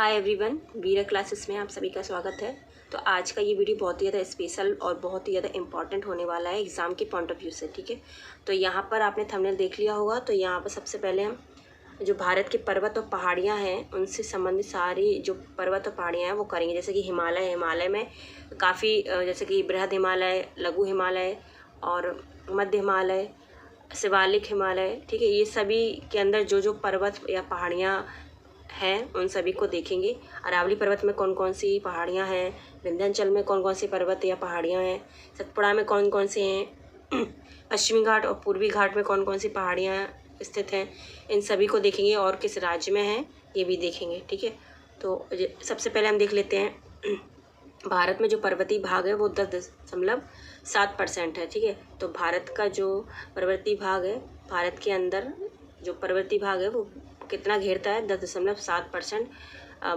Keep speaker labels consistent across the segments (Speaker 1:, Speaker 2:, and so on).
Speaker 1: Hi everyone, वीरा classes में आप सभी का स्वागत है। तो आज का ये वीडियो बहुत ही ज़्यादा स्पेशल और बहुत ही ज़्यादा इम्पॉर्टेंट होने वाला है एग्ज़ाम के पॉइंट ऑफ व्यू से। ठीक है, तो यहाँ पर आपने थंबनेल देख लिया होगा। तो यहाँ पर सबसे पहले हम जो भारत के पर्वत और पहाड़ियाँ हैं उनसे संबंधित सारी जो पर्वत और पहाड़ियाँ हैं वो करेंगे। जैसे कि हिमालय में काफ़ी जैसे कि बृहद हिमालय, लघु हिमालय और मध्य हिमालय, शिवालिक हिमालय। ठीक है, ये सभी के अंदर जो जो पर्वत या पहाड़ियाँ हैं उन सभी को देखेंगे। अरावली पर्वत में कौन कौन सी पहाड़ियाँ हैं, विंध्याचल में कौन कौन सी पर्वत या पहाड़ियाँ हैं, सतपुड़ा में कौन कौन से हैं, पश्चिमी घाट और पूर्वी घाट में कौन कौन सी पहाड़ियाँ स्थित हैं, इन सभी को देखेंगे। और किस राज्य में हैं ये भी देखेंगे। ठीक है, तो सबसे पहले हम देख लेते हैं भारत में जो पर्वतीय भाग है वो 10.7% है। ठीक है, तो भारत का जो पर्वतीय भाग है, भारत के अंदर जो पर्वतीय भाग है वो कितना घेरता है, 10.7%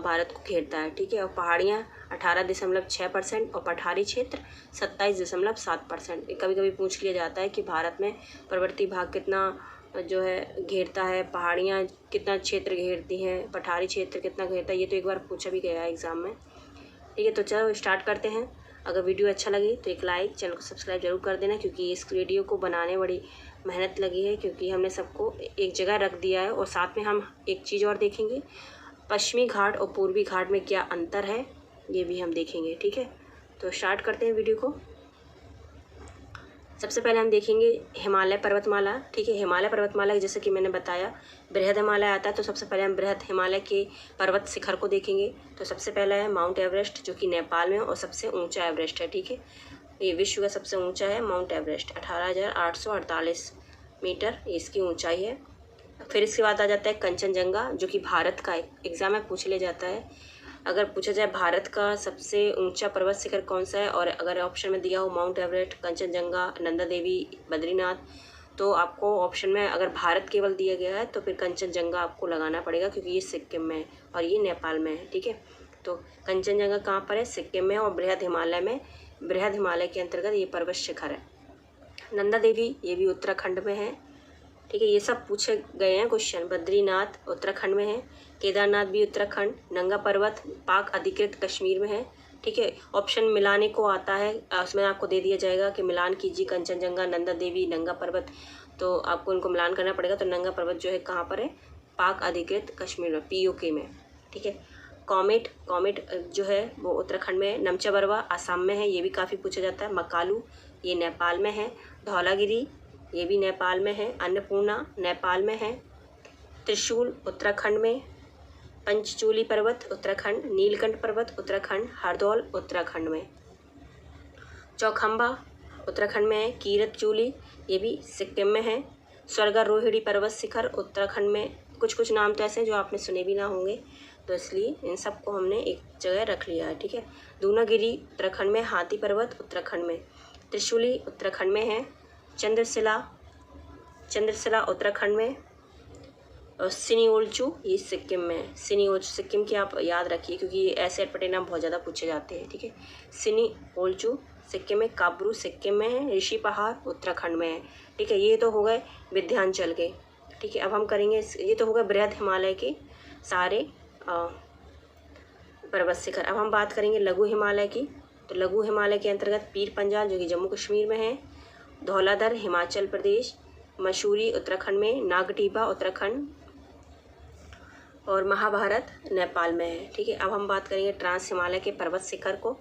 Speaker 1: भारत को घेरता है। ठीक है, और पहाड़ियाँ 18.6% और पठारी क्षेत्र 27.7%। कभी कभी पूछ लिया जाता है कि भारत में पर्वतीय भाग कितना जो है घेरता है, पहाड़ियाँ कितना क्षेत्र घेरती हैं, पठारी क्षेत्र कितना घेरता है, ये तो एक बार पूछा भी गया है एग्ज़ाम में। ठीक है, तो चलो स्टार्ट करते हैं। अगर वीडियो अच्छा लगे तो एक लाइक, चैनल को सब्सक्राइब जरूर कर देना, क्योंकि इस वीडियो को बनाने बड़ी मेहनत लगी है, क्योंकि हमने सबको एक जगह रख दिया है। और साथ में हम एक चीज़ और देखेंगे, पश्चिमी घाट और पूर्वी घाट में क्या अंतर है ये भी हम देखेंगे। ठीक है, तो स्टार्ट करते हैं वीडियो को। सबसे पहले हम देखेंगे हिमालय पर्वतमाला। ठीक है, हिमालय पर्वतमाला जैसे कि मैंने बताया बृहद हिमालय आता है, तो सबसे पहले हम बृहद हिमालय के पर्वत शिखर को देखेंगे। तो सबसे पहला है माउंट एवरेस्ट, जो कि नेपाल में और सबसे ऊंचा एवरेस्ट है। ठीक है, ये विश्व का सबसे ऊंचा है माउंट एवरेस्ट, 18,848 मीटर इसकी ऊंचाई है। फिर इसके बाद आ जाता है कंचनजंगा, जो कि भारत का एग्जाम में पूछ लिया जाता है। अगर पूछा जाए भारत का सबसे ऊंचा पर्वत शिखर कौन सा है, और अगर ऑप्शन में दिया हो माउंट एवरेस्ट, कंचनजंगा, नंदा देवी, बद्रीनाथ, तो आपको ऑप्शन में अगर भारत केवल दिया गया है तो फिर कंचनजंगा आपको लगाना पड़ेगा, क्योंकि ये सिक्किम में है और ये नेपाल में है। ठीक है, तो कंचनजंगा कहाँ पर है, सिक्किम में, और बृहद हिमालय के अंतर्गत ये पर्वत शिखर है। नंदा देवी ये भी उत्तराखंड में है। ठीक है, ये सब पूछे गए हैं क्वेश्चन। बद्रीनाथ उत्तराखंड में है, केदारनाथ भी उत्तराखंड, नंगा पर्वत पाक अधिकृत कश्मीर में है। ठीक है, ऑप्शन मिलाने को आता है, उसमें आपको दे दिया जाएगा कि मिलान कीजिए कंचनजंगा, नंदा देवी, नंगा पर्वत, तो आपको इनको मिलान करना पड़ेगा। तो नंगा पर्वत जो है कहाँ पर है, पाक अधिकृत कश्मीर में, POK में। ठीक है, कॉमेट जो है वो उत्तराखंड में है, नमचा आसाम में है, ये भी काफ़ी पूछा जाता है। मकालू ये नेपाल में है, धौलागिरी ये भी नेपाल में है, अन्नपूर्णा नेपाल में है, त्रिशूल उत्तराखंड में, पंचचूली पर्वत उत्तराखंड, नीलकंठ पर्वत उत्तराखंड, हरदौल उत्तराखंड में, चौखंबा उत्तराखंड में है, कीरतचूली ये भी सिक्किम में है, स्वर्गारोहिणी पर्वत शिखर उत्तराखंड में। कुछ नाम तो ऐसे हैं जो आपने सुने भी ना होंगे, तो इसलिए इन सबको हमने एक जगह रख लिया है। ठीक है, दूनागिरी उत्तराखंड में, हाथी पर्वत उत्तराखंड में, त्रिशूली उत्तराखंड में है, चंद्रशिला उत्तराखंड में, और सिनिओल्चू ये सिक्किम में है। सिनिओल्चू सिक्किम की आप याद रखिए, क्योंकि ऐसे एटपटे नाम बहुत ज़्यादा पूछे जाते हैं। ठीक है, सिनिओल्चू सिक्किम में, काब्रू सिक्किम में है, ऋषि पहाड़ उत्तराखंड में है। ठीक है, ये तो हो गए विंध्याचल के। ठीक है, अब हम करेंगे, ये तो हो गए बृहद हिमालय के सारे पर्वत शिखर। अब हम बात करेंगे लघु हिमालय की। तो लघु हिमालय के अंतर्गत पीर पंजाल जो कि जम्मू कश्मीर में है, धौलाधर हिमाचल प्रदेश, मसूरी उत्तराखंड में, नागटिबा उत्तराखंड, और महाभारत नेपाल में है। ठीक है, अब हम बात करेंगे ट्रांस हिमालय के पर्वत शिखर को।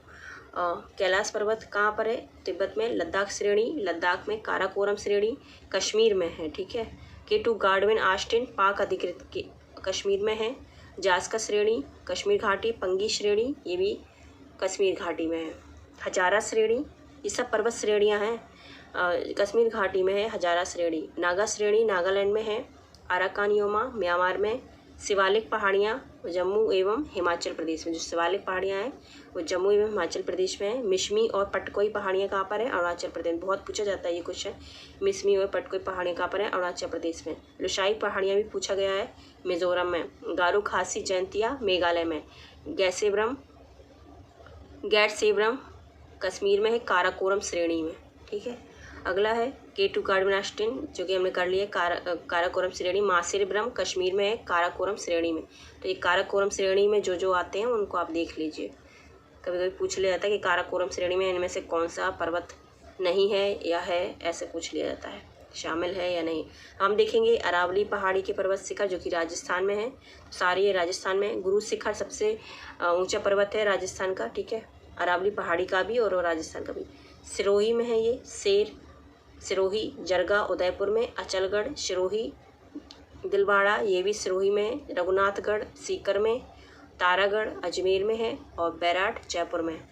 Speaker 1: कैलाश पर्वत कहाँ पर है, तिब्बत में, लद्दाख श्रेणी, लद्दाख में, काराकोरम श्रेणी कश्मीर में है। ठीक है, K2 गार्डविन आस्टिन पाक अधिकृत कश्मीर में है, जास्का श्रेणी कश्मीर घाटी, पंगी श्रेणी ये भी कश्मीर घाटी में है, हजारा श्रेणी ये सब पर्वत श्रेणियाँ हैं, कश्मीर घाटी में है हजारा श्रेणी, नागा श्रेणी नागालैंड में है, अराकानियोमा म्यांमार में, शिवालिक पहाड़ियाँ जम्मू एवं हिमाचल प्रदेश में, जो शिवालिक पहाड़ियाँ हैं वो जम्मू एवं हिमाचल प्रदेश में है, मिश्मी और पटकोई पहाड़ियाँ कहाँ पर है, अरुणाचल प्रदेश। बहुत पूछा जाता है ये क्वेश्चन, मिश्मी और पटकोई पहाड़ियाँ कहाँ पर है, अरुणाचल प्रदेश में। लुसाई पहाड़ियाँ भी पूछा गया है, मिजोरम में। गारो खासी जयंतिया मेघालय में, गैट सेब्रम कश्मीर में है, काराकोरम श्रेणी में। ठीक है, अगला है K2 कार्बोनास्टिन, जो कि हमने कर लिया काराकोरम श्रेणी। मासेरब्रम कश्मीर में है काराकोरम श्रेणी में। तो ये काराकोरम श्रेणी में जो आते हैं उनको आप देख लीजिए। कभी कभी पूछ लिया जाता है कि काराकोरम श्रेणी में इनमें से कौन सा पर्वत नहीं है या है, ऐसे पूछ लिया जाता है, शामिल है या नहीं। हम देखेंगे अरावली पहाड़ी के पर्वत शिखर, जो कि राजस्थान में है। सारे ये राजस्थान में। गुरु शिखर सबसे ऊंचा पर्वत है राजस्थान का, ठीक है, अरावली पहाड़ी का भी और राजस्थान का भी। सिरोही में है ये सिरोही, जरगा उदयपुर में, अचलगढ़ सिरोही, दिलवाड़ा ये भी सिरोही में है, रघुनाथगढ़ सीकर में, तारागढ़ अजमेर में है और बैराट जयपुर में है।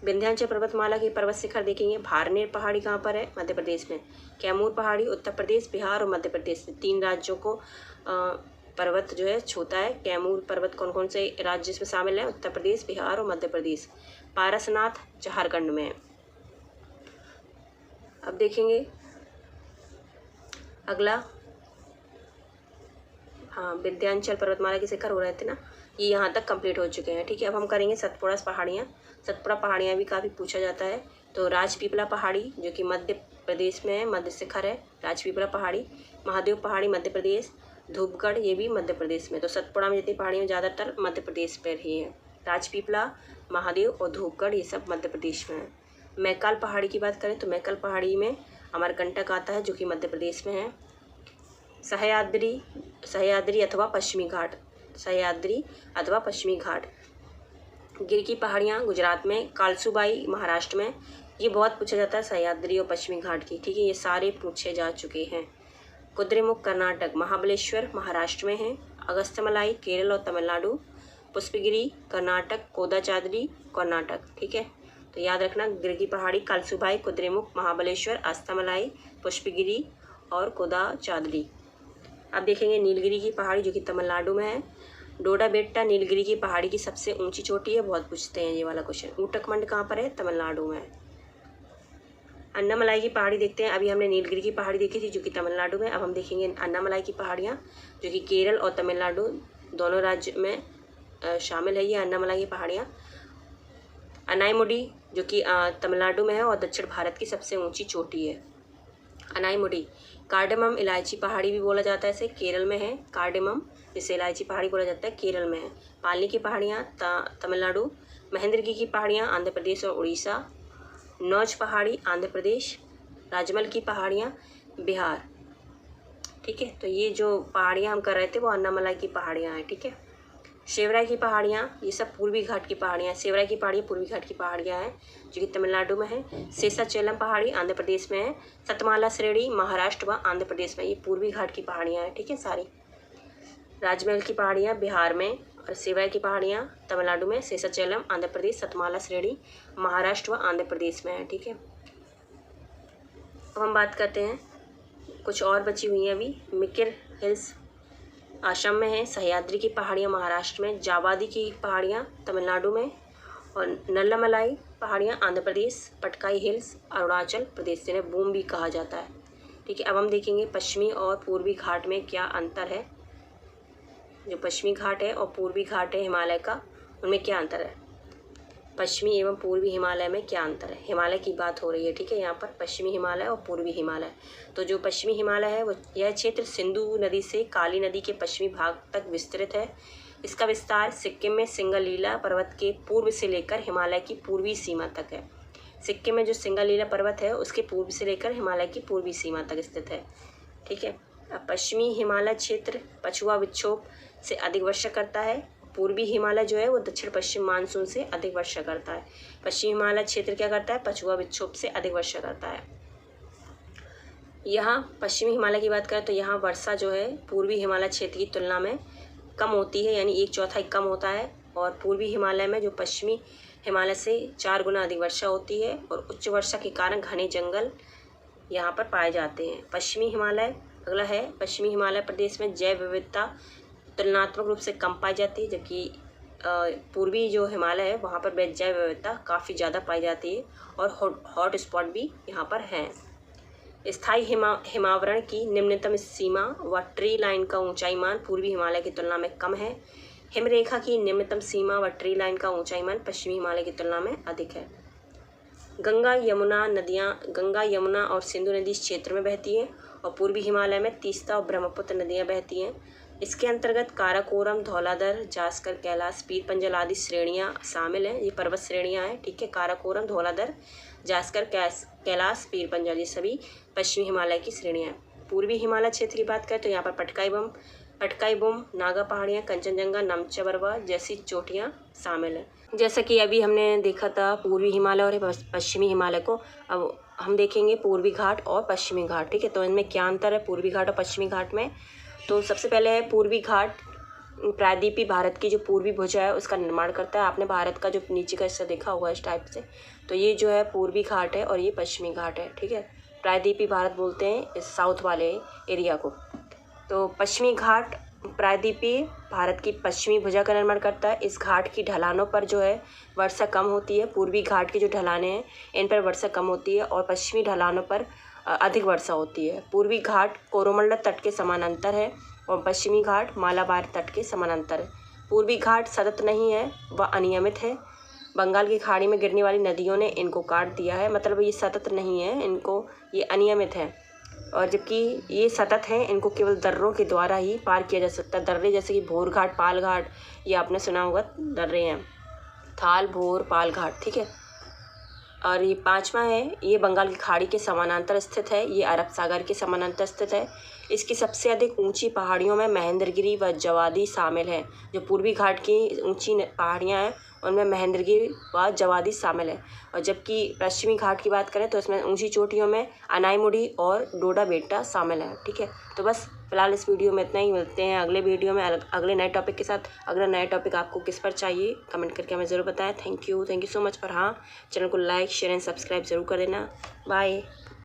Speaker 1: विंध्याचल पर्वतमाला की पर्वत शिखर देखेंगे। भारनेर पहाड़ी कहाँ पर है? मध्य प्रदेश में। कैमूर पहाड़ी उत्तर प्रदेश, बिहार और मध्य प्रदेश में। 3 राज्यों को पर्वत जो है छूता है। कैमूर पर्वत कौन कौन से राज्य इसमें शामिल है? उत्तर प्रदेश, बिहार और मध्य प्रदेश। पारसनाथ झारखंड में है। अब देखेंगे अगला, हाँ, विंध्याचल पर्वतमाला के शिखर हो रहे थे ना, ये यहाँ तक कंप्लीट हो चुके हैं, ठीक है। अब हम करेंगे सतपुड़ा पहाड़ियाँ। सतपुड़ा पहाड़ियाँ भी काफ़ी पूछा जाता है। तो राजपीपला पहाड़ी, जो कि मध्य प्रदेश में है, मध्य शिखर है राजपीपला पहाड़ी। महादेव पहाड़ी मध्य प्रदेश, धूपगढ़ ये भी मध्य प्रदेश में। तो सतपुड़ा में जितनी पहाड़ियाँ ज़्यादातर मध्य प्रदेश पर ही है। राजपीपला, महादेव और धूपगढ़ ये सब मध्य प्रदेश में है। मैकाल पहाड़ी की बात करें तो मैकाल पहाड़ी में अमरकंटक आता है, जो कि मध्य प्रदेश में है। सह्याद्री अथवा पश्चिमी घाट, सह्याद्री अथवा पश्चिमी घाट। गिर की पहाड़ियाँ गुजरात में, कालसूबाई महाराष्ट्र में। ये बहुत पूछा जाता है सह्याद्री और पश्चिमी घाट की, ठीक है, ये सारे पूछे जा चुके हैं। कुद्रेमुख कर्नाटक, महाबलेश्वर महाराष्ट्र में है। अगस्त्यमलाई केरल और तमिलनाडु। पुष्पगिरी कर्नाटक, कोदाचाद्री कर्नाटक, ठीक है। तो याद रखना, गिर की पहाड़ी कालसूबाई, कुद्रेमुख, महाबलेश्वर, अगस्त्यमलाई, पुष्पगिरी और कोदाचाद्री। अब देखेंगे नीलगिरी की पहाड़ी, जो कि तमिलनाडु में है। डोडा बेट्टा नीलगिरी की पहाड़ी की सबसे ऊंची चोटी है, बहुत पूछते हैं ये वाला क्वेश्चन। ऊटकमंड कहाँ पर है? तमिलनाडु में। अन्नामलाई की पहाड़ी देखते हैं। अभी हमने नीलगिरी की पहाड़ी देखी थी, जो कि तमिलनाडु में। अब हम देखेंगे अन्नामलाई की पहाड़ियाँ, जो कि केरल और तमिलनाडु दोनों राज्य में शामिल है। ये अन्नामलाई की पहाड़ियाँ। अनाईमुडी, जो कि तमिलनाडु में है और दक्षिण भारत की सबसे ऊँची चोटी है अनाईमुडी। कार्डेमम इलायची पहाड़ी भी बोला जाता है, इसे केरल में है। कार्डेमम जिसे इलायची पहाड़ी बोला जाता है, केरल में है। पालनी की पहाड़ियाँ तमिलनाडु। महेंद्रगिरी की पहाड़ियाँ आंध्र प्रदेश और उड़ीसा। नौज पहाड़ी आंध्र प्रदेश। राजमल की पहाड़ियाँ बिहार, ठीक है। तो ये जो पहाड़ियाँ हम कर रहे थे वो अन्नामलाई की पहाड़ियाँ हैं, ठीक है। शेवराई की पहाड़ियाँ, ये सब पूर्वी घाट की पहाड़ियाँ। शेवराई की पहाड़ियाँ पूर्वी घाट की पहाड़ियाँ हैं, जो कि तमिलनाडु में है। शेषाचलम पहाड़ी आंध्र प्रदेश में है। सतमाला श्रेणी महाराष्ट्र व आंध्र प्रदेश में, ये पूर्वी घाट की पहाड़ियाँ हैं, ठीक है सारी। राजमहल की पहाड़ियाँ बिहार में और शेवराई की पहाड़ियाँ तमिलनाडु में। शेषाचलम आंध्र प्रदेश, सतमाला श्रेणी महाराष्ट्र व आंध्र प्रदेश में है, ठीक है। अब हम बात करते हैं, कुछ और बची हुई हैं अभी। मिकिर हिल्स असम में है। सह्याद्री की पहाड़ियाँ महाराष्ट्र में। जावादी की पहाड़ियाँ तमिलनाडु में और नल्लामलाई पहाड़ियाँ आंध्र प्रदेश। पटकाई हिल्स अरुणाचल प्रदेश, जिन्हें बूम भी कहा जाता है, ठीक है। अब हम देखेंगे पश्चिमी और पूर्वी घाट में क्या अंतर है। जो पश्चिमी घाट है और पूर्वी घाट है हिमालय का, उनमें क्या अंतर है? पश्चिमी एवं पूर्वी हिमालय में क्या अंतर है? हिमालय की बात हो रही है, ठीक है, यहाँ पर पश्चिमी हिमालय और पूर्वी हिमालय। तो जो पश्चिमी हिमालय है वो यह क्षेत्र सिंधु नदी से काली नदी के पश्चिमी भाग तक विस्तृत है। इसका विस्तार सिक्किम में सिंगलीला पर्वत के पूर्व से लेकर हिमालय की पूर्वी सीमा तक है। सिक्किम में जो सिंगलीला पर्वत है उसके पूर्व से लेकर हिमालय की पूर्वी सीमा तक स्थित है, ठीक है। अब पश्चिमी हिमालय क्षेत्र पछुआ विक्षोभ से अधिक वर्षा करता है। पूर्वी हिमालय जो है वो दक्षिण पश्चिम मानसून से अधिक वर्षा करता है। पश्चिमी हिमालय क्षेत्र क्या करता है? पछुआ विक्षोभ से अधिक वर्षा करता है। यहाँ पश्चिमी हिमालय की बात करें तो यहाँ वर्षा जो है पूर्वी हिमालय क्षेत्र की तुलना में कम होती है, यानी 1/4 कम होता है। और पूर्वी हिमालय में जो पश्चिमी हिमालय से 4 गुना अधिक वर्षा होती है और उच्च वर्षा के कारण घने जंगल यहाँ पर पाए जाते हैं। पश्चिमी हिमालय अगला है। पश्चिमी हिमालय प्रदेश में जैव विविधता तुलनात्मक रूप से कम पाई जाती है, जबकि पूर्वी जो हिमालय है वहाँ पर जैव विविधता काफ़ी ज़्यादा पाई जाती है और हॉट स्पॉट भी यहाँ पर हैं। स्थायी हिमावरण की निम्नतम सीमा व ट्री लाइन का ऊंचाई मान पूर्वी हिमालय की तुलना में कम है। हिमरेखा की निम्नतम सीमा व ट्री लाइन का ऊंचाई मान पश्चिमी हिमालय की तुलना में अधिक है। गंगा यमुना और सिंधु नदी इस क्षेत्र में बहती हैं और पूर्वी हिमालय में तीस्ता और ब्रह्मपुत्र नदियाँ बहती हैं। इसके अंतर्गत काराकोरम, धौलाधर, जास्कर, कैलाश, पीर पंजल आदि श्रेणियाँ शामिल हैं। ये पर्वत श्रेणियाँ हैं, ठीक है। काराकोरम, धौलाधर, जास्कर, कैलाश, पीर पंजल ये सभी पश्चिमी हिमालय की श्रेणियाँ हैं। पूर्वी हिमालय क्षेत्र की बात करें तो यहाँ पर पटकाई बुम, नागा पहाड़ियाँ, कंचनजंगा, नमचा बरवा जैसी चोटियाँ शामिल हैं। जैसा कि अभी हमने देखा था पूर्वी हिमालय और पश्चिमी हिमालय को, अब हम देखेंगे पूर्वी घाट और पश्चिमी घाट, ठीक है। तो इनमें क्या अंतर है पूर्वी घाट और पश्चिमी घाट में? तो सबसे पहले है पूर्वी घाट प्रायद्वीपीय भारत की जो पूर्वी भुजा है उसका निर्माण करता है। आपने भारत का जो नीचे का हिस्सा देखा हुआ इस टाइप से, तो ये जो है पूर्वी घाट है और ये पश्चिमी घाट है, ठीक है। प्रायद्वीपीय भारत बोलते हैं इस साउथ वाले एरिया को। तो पश्चिमी घाट प्रायद्वीपीय भारत की पश्चिमी भुजा का निर्माण करता है। इस घाट की ढलानों पर जो है वर्षा कम होती है। पूर्वी घाट की जो ढलानें हैं इन पर वर्षा कम होती है और पश्चिमी ढलानों पर अधिक वर्षा होती है। पूर्वी घाट कोरोमंडल तट के समानांतर है और पश्चिमी घाट मालाबार तट के समानांतर है। पूर्वी घाट सतत नहीं है, वह अनियमित है। बंगाल की खाड़ी में गिरने वाली नदियों ने इनको काट दिया है, मतलब ये सतत नहीं है, इनको ये अनियमित है। और जबकि ये सतत हैं, इनको केवल दर्रों के द्वारा ही पार किया जा सकता है। दर्रे जैसे कि भोर घाट, पाल घाट, ये आपने सुना होगा दर्रे हैं, थाल, भोर, पाल घाट, ठीक है। और ये पांचवा है, ये बंगाल की खाड़ी के समानांतर स्थित है, ये अरब सागर के समानांतर स्थित है। इसकी सबसे अधिक ऊंची पहाड़ियों में महेंद्रगिरी व जवादी शामिल है। जो पूर्वी घाट की ऊंची पहाड़ियाँ हैं उनमें महेंद्रगिरी व जवादी शामिल है। और जबकि पश्चिमी घाट की बात करें तो इसमें ऊंची चोटियों में अनाईमुड़ी और डोडा बेटा शामिल है, ठीक है। तो बस फिलहाल इस वीडियो में इतना ही। मिलते हैं अगले वीडियो में अगले नए टॉपिक के साथ। अगला नया टॉपिक आपको किस पर चाहिए कमेंट करके हमें ज़रूर बताएं। Thank you so much. और हाँ, चैनल को लाइक, शेयर एंड सब्सक्राइब ज़रूर कर देना। बाय।